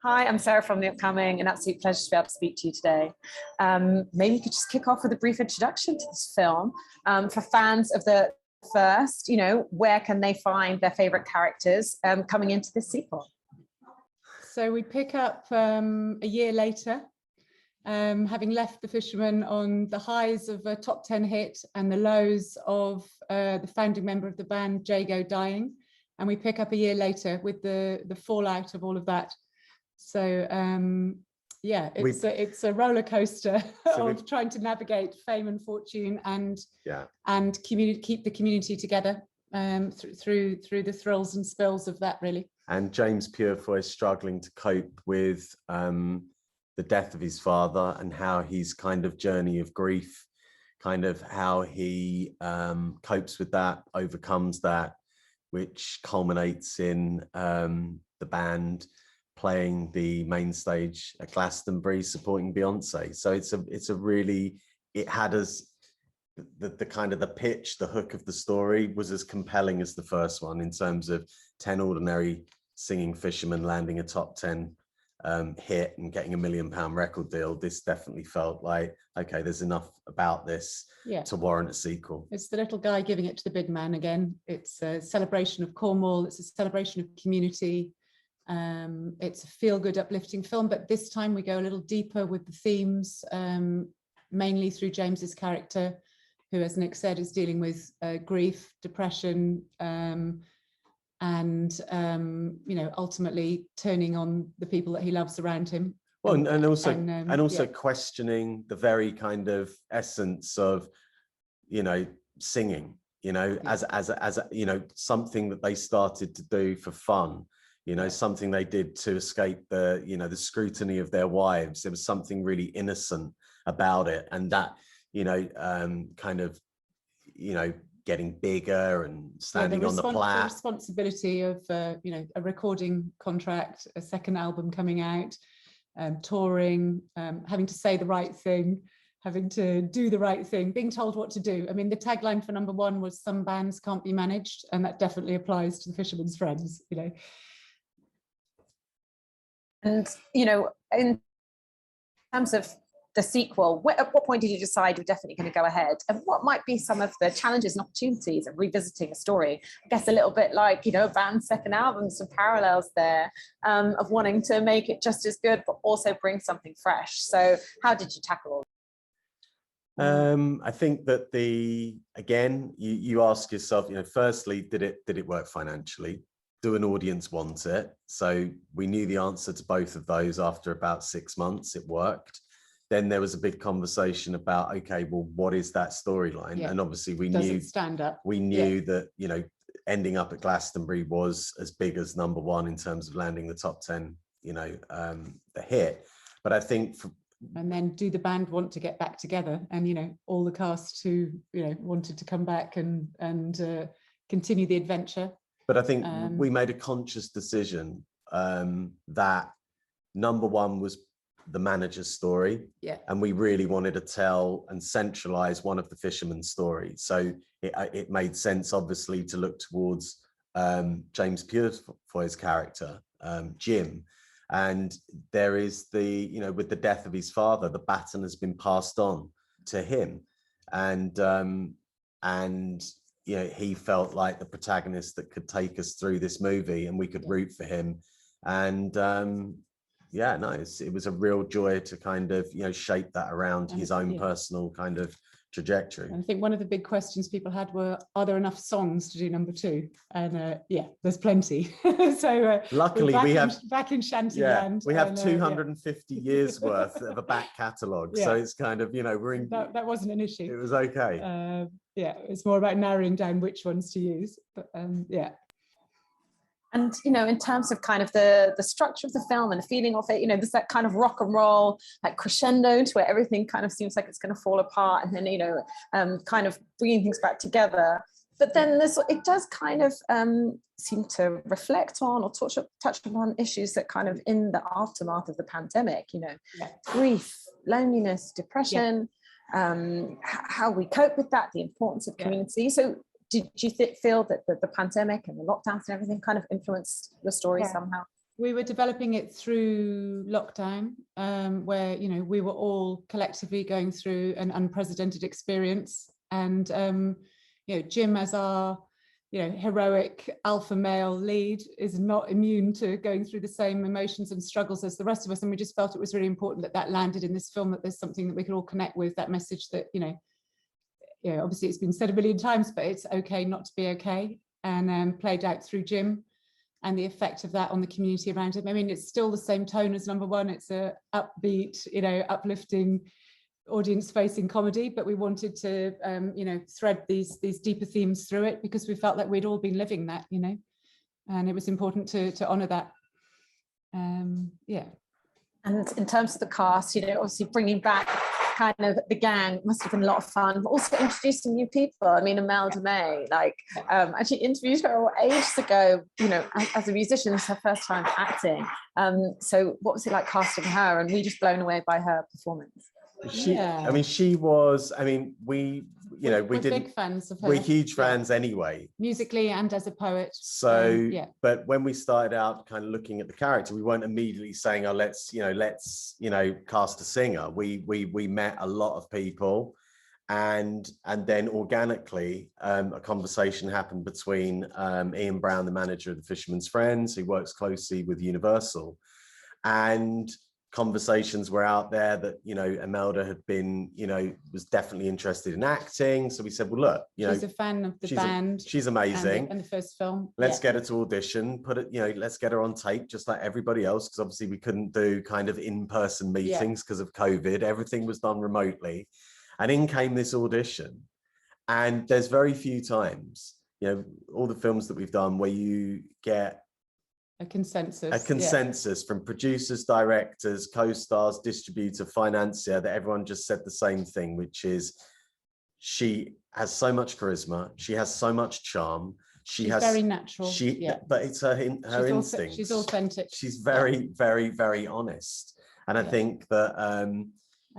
Hi, I'm Sarah from The Upcoming. An absolute pleasure to be able to speak to you today. Maybe you could just kick off with a brief introduction to this film. For fans of the first, where can they find their favorite characters coming into this sequel? So we pick up a year later, having left The Fisherman on the highs of a top 10 hit and the lows of the founding member of the band, Jago, dying. And we pick up a year later with the fallout of all of that. So yeah, it's a roller coaster of trying to navigate fame and fortune and keep the community together through the thrills and spills of that, really. And James Purefoy is struggling to cope with the death of his father and how his kind of journey of grief, kind of how he copes with that, overcomes that, which culminates in the band playing the main stage at Glastonbury, supporting Beyonce. So it had us the kind of the pitch, the hook of the story was as compelling as the first one in terms of 10 ordinary singing fishermen landing a top 10 hit and getting £1 million record deal. This definitely felt like, okay, there's enough about this to warrant a sequel. It's the little guy giving it to the big man again. It's a celebration of Cornwall. It's a celebration of community. It's a feel-good, uplifting film, but this time we go a little deeper with the themes, mainly through James's character, who, as Nick said, is dealing with grief, depression, and ultimately turning on the people that he loves around him. Well, and also questioning the very kind of essence of, singing, as something that they started to do for fun. Something they did to escape the scrutiny of their wives. There was something really innocent about it, and that getting bigger and standing on the plat. The responsibility of a recording contract, a second album coming out, touring, having to say the right thing, having to do the right thing, being told what to do. I mean, the tagline for number one was "Some bands can't be managed," and that definitely applies to the Fisherman's Friends. And, in terms of the sequel, at what point did you decide you're definitely going to go ahead? And what might be some of the challenges and opportunities of revisiting a story? I guess a little bit like, a band's second album, some parallels there of wanting to make it just as good, but also bring something fresh. So how did you tackle all that? I think that you ask yourself, firstly, did it work financially? Do an audience want it? So we knew the answer to both of those after about 6 months. It worked. Then there was a big conversation about, okay, well, what is that storyline? And obviously we knew that ending up at Glastonbury was as big as number one in terms of landing the top 10, the hit. But I think and then do the band want to get back together? And all the cast who wanted to come back and continue the adventure. But I think we made a conscious decision that number one was the manager's story. And we really wanted to tell and centralize one of the fishermen's stories. So it made sense, obviously, to look towards James Purefoy's character, Jim. And there is with the death of his father, the baton has been passed on to him. And he felt like the protagonist that could take us through this movie, and we could root for him. And it was a real joy to kind of shape that around his own personal kind of trajectory. And I think one of the big questions people had were, are there enough songs to do number two? And there's plenty. So luckily we have back in Shantyland. We have 250 years worth of a back catalogue. So it's kind of we're in. That wasn't an issue. It was okay. It's more about narrowing down which ones to use. But And, in terms of kind of the structure of the film and the feeling of it, there's that kind of rock and roll, like crescendo to where everything kind of seems like it's going to fall apart, and then, kind of bringing things back together. But then it does kind of seem to reflect on or touch upon issues that kind of in the aftermath of the pandemic, grief, loneliness, depression, how we cope with that, the importance of community. So did you feel that the pandemic and the lockdowns and everything kind of influenced the story somehow? We were developing it through lockdown, where, you know, we were all collectively going through an unprecedented experience. And, you know, Jim, as our, you know, heroic alpha male lead, is not immune to going through the same emotions and struggles as the rest of us. And we just felt it was really important that that landed in this film, that there's something that we could all connect with, that message that, you know, obviously it's been said a million times, but it's okay not to be okay, and played out through Jim and the effect of that on the community around him. I mean, it's still the same tone as number one. It's a upbeat, you know, uplifting, audience-facing comedy, but we wanted to, you know, thread these deeper themes through it, because we felt that we'd all been living that, you know, and it was important to honour that. Yeah. And in terms of the cast, you know, obviously bringing back kind of the gang must have been a lot of fun, but also introducing new people. I mean, Imelda May, like, actually interviewed her ages ago, you know, as a musician. It's her first time acting. So what was it like casting her? And we just blown away by her performance. I mean, she was, I mean, we didn't, big fans of her. We're huge fans anyway, musically and as a poet. So but when we started out kind of looking at the character, we weren't immediately saying, oh, let's cast a singer. We met a lot of people, and then organically a conversation happened between Ian Brown, the manager of the Fisherman's Friends, who works closely with Universal, and conversations were out there that, you know, Imelda had been, you know, was definitely interested in acting. So we said, well, look, you know, she's a fan of the band. She's amazing. And the first film. Let's get her to audition, put it, you know, let's get her on tape just like everybody else, because obviously we couldn't do kind of in-person meetings because of COVID. Everything was done remotely. And in came this audition. And there's very few times, you know, all the films that we've done where you get a consensus from producers, directors, co-stars, distributor, financier, that everyone just said the same thing, which is she has so much charisma, she has so much charm, she's very natural, but it's her instinct. She's authentic, she's very very honest. And I think that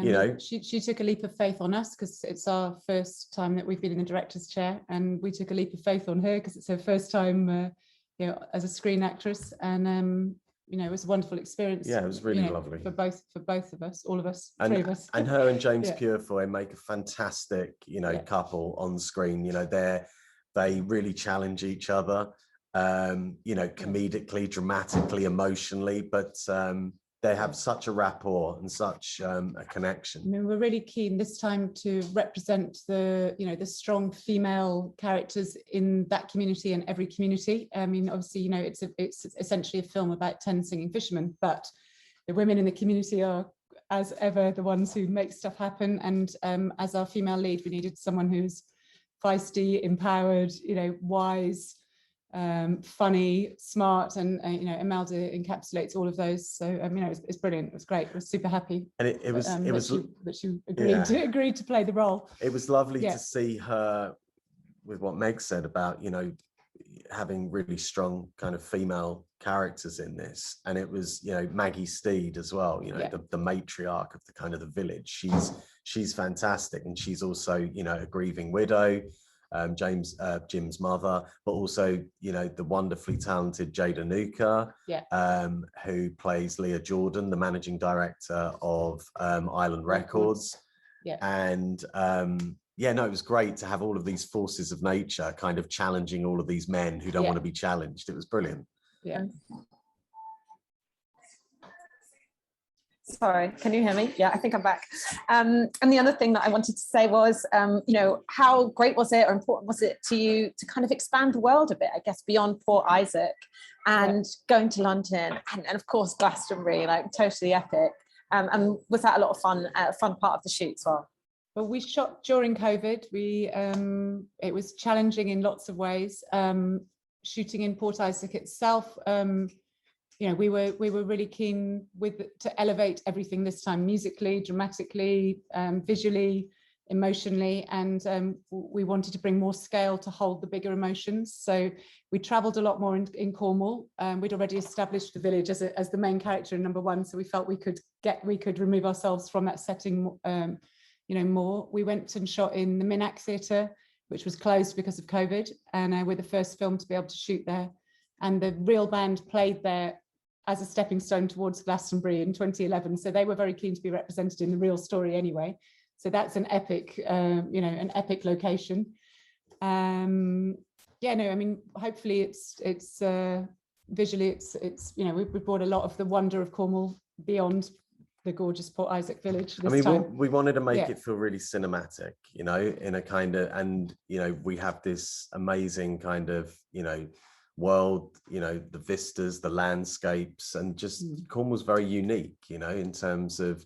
you know, she took a leap of faith on us, because it's our first time that we've been in the director's chair, and we took a leap of faith on her because it's her first time you know, as a screen actress. And you know, it was a wonderful experience. Yeah, it was really lovely for both of us, all of us, three of us. And her and James Purefoy make a fantastic, you know, couple on screen. You know, they really challenge each other, you know, comedically, dramatically, emotionally, but they have such a rapport and such a connection. I mean, we're really keen this time to represent the, you know, the strong female characters in that community and every community. I mean, obviously, you know, it's essentially a film about 10 singing fishermen, but the women in the community are, as ever, the ones who make stuff happen. And as our female lead, we needed someone who's feisty, empowered, you know, wise, funny, smart, and you know, Imelda encapsulates all of those. So you know, it's brilliant. It was great. I was super happy. And it was that she agreed to play the role. It was lovely to see her with what Meg said about, you know, having really strong kind of female characters in this. And it was, you know, Maggie Steed as well, you know, the matriarch of the kind of the village. She's fantastic, and she's also, you know, a grieving widow. Jim's mother, but also, you know, the wonderfully talented Jada Nuka, who plays Leah Jordan, the managing director of Island Records. And no, it was great to have all of these forces of nature kind of challenging all of these men who don't want to be challenged. It was brilliant. Sorry, can you hear me? Yeah, I think I'm back. And the other thing that I wanted to say was, you know, how great was it, or important was it to you to kind of expand the world a bit, I guess, beyond Port Isaac, and going to London, and of course Glastonbury, like totally epic. And was that a lot of fun, a fun part of the shoot as well? Well, we shot during COVID. It was challenging in lots of ways. Shooting in Port Isaac itself, you know, we were really keen to elevate everything this time, musically, dramatically, visually, emotionally, and we wanted to bring more scale to hold the bigger emotions. So we travelled a lot more in Cornwall. We'd already established the village as the main character in number one, so we felt we could remove ourselves from that setting, you know, more. We went and shot in the Minack Theatre, which was closed because of COVID, and we're the first film to be able to shoot there. And the real band played there as a stepping stone towards Glastonbury in 2011. So they were very keen to be represented in the real story anyway. So that's an epic, an epic location. Yeah, no, I mean, hopefully it's visually, it's we've brought a lot of the wonder of Cornwall beyond the gorgeous Port Isaac village this time. We wanted to make it feel really cinematic, in a kind of, and we have this amazing kind of world, the vistas, the landscapes, and just Cornwall's very unique, in terms of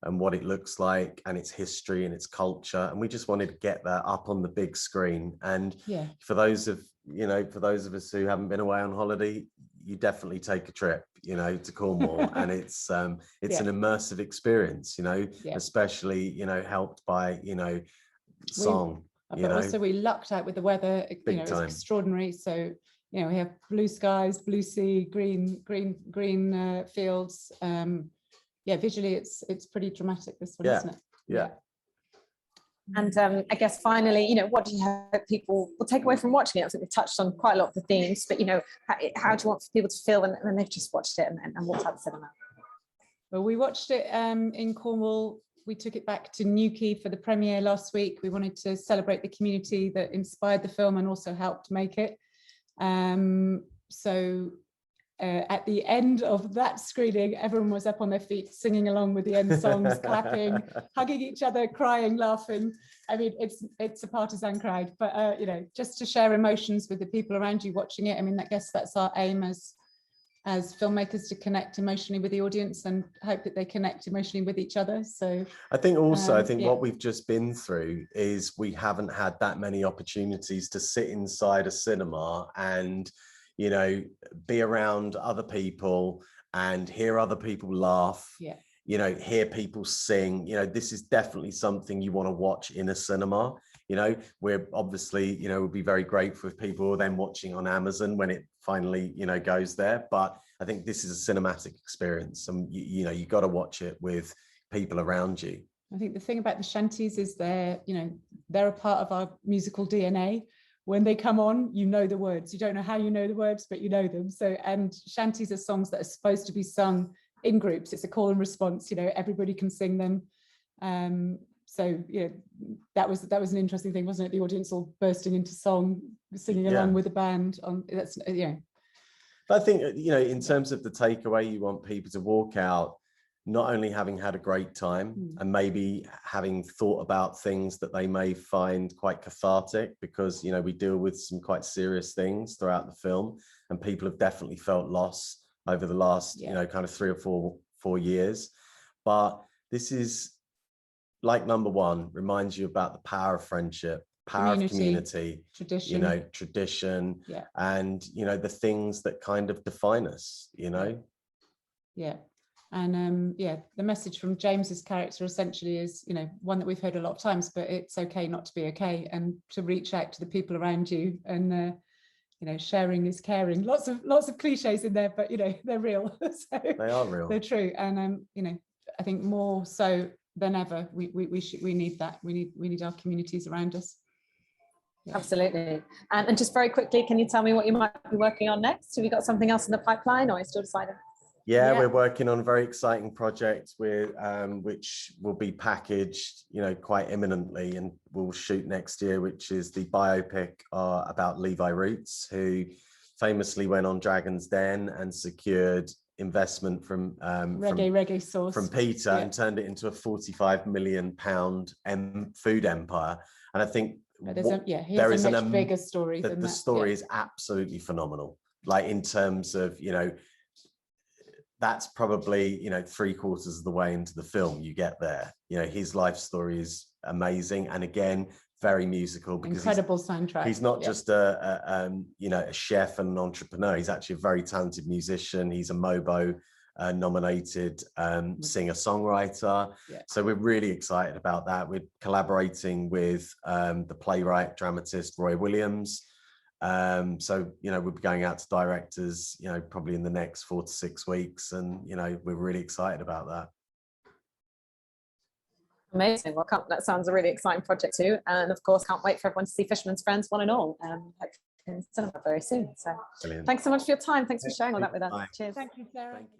what it looks like and its history and its culture, and we just wanted to get that up on the big screen. And for those of us who haven't been away on holiday, you definitely take a trip to Cornwall, and it's an immersive experience, especially helped by song. But also we lucked out with the weather. It's extraordinary. So we have blue skies, blue sea, green fields. Visually it's pretty dramatic, this one, isn't it? And I guess finally, what do you hope people will take away from watching it? I think we've touched on quite a lot of the themes, but how do you want people to feel when they've just watched it and walked out the cinema? Well, we watched it in Cornwall. We took it back to Newquay for the premiere last week. We wanted to celebrate the community that inspired the film and also helped make it. At the end of that screening, everyone was up on their feet, singing along with the end songs, clapping, hugging each other, crying, laughing. I mean, it's a partisan crowd, but just to share emotions with the people around you watching it. I mean, I guess that's our aim as filmmakers, to connect emotionally with the audience and hope that they connect emotionally with each other. So I think also, what we've just been through is we haven't had that many opportunities to sit inside a cinema and be around other people and hear other people laugh, hear people sing. This is definitely something you want to watch in a cinema. We're obviously, we'll be very grateful if people are then watching on Amazon when it finally, goes there. But I think this is a cinematic experience, and you got to watch it with people around you. I think the thing about the shanties is they're a part of our musical DNA. When they come on, the words. You don't know how you know the words, but you know them. So, and shanties are songs that are supposed to be sung in groups. It's a call and response. Everybody can sing them. So that was an interesting thing, wasn't it? The audience all bursting into song, singing along with the band. But I think in terms of the takeaway, you want people to walk out not only having had a great time and maybe having thought about things that they may find quite cathartic, because we deal with some quite serious things throughout the film, and people have definitely felt loss over the last kind of 3 or 4 years. But this is, like number one, reminds you about the power of friendship, power of community, tradition, and the things that kind of define us. And the message from James's character essentially is, one that we've heard a lot of times, but it's okay not to be okay, and to reach out to the people around you, and sharing is caring. Lots of cliches in there, but they're real. So they are real. They're true, and I think more so than ever, we need that. We need our communities around us. Yeah. Absolutely. And just very quickly, can you tell me what you might be working on next? Have you got something else in the pipeline, or are you still deciding? Yeah, we're working on a very exciting project which will be packaged, quite imminently, and we'll shoot next year, which is the biopic about Levi Roots, who famously went on Dragon's Den and secured investment from reggae sauce from Peter and turned it into a £45 million food empire. And I think there is a much bigger story than that. The story is absolutely phenomenal. Like, in terms of that's probably 3/4 of the way into the film you get there. His life story is amazing, and again, very musical, because incredible soundtrack. He's not just a chef and an entrepreneur. He's actually a very talented musician. He's a Mobo nominated singer-songwriter. So we're really excited about that. We're collaborating with the playwright dramatist Roy Williams. So we'll be going out to directors probably in the next 4 to 6 weeks, and we're really excited about that. Amazing. Well, that sounds a really exciting project too, and of course can't wait for everyone to see Fisherman's Friends, one and all. Hopefully in cinema very soon. So Brilliant. thanks so much for your time. Thanks for sharing all that with us. Bye. Cheers. Thank you, Sarah. Thank you.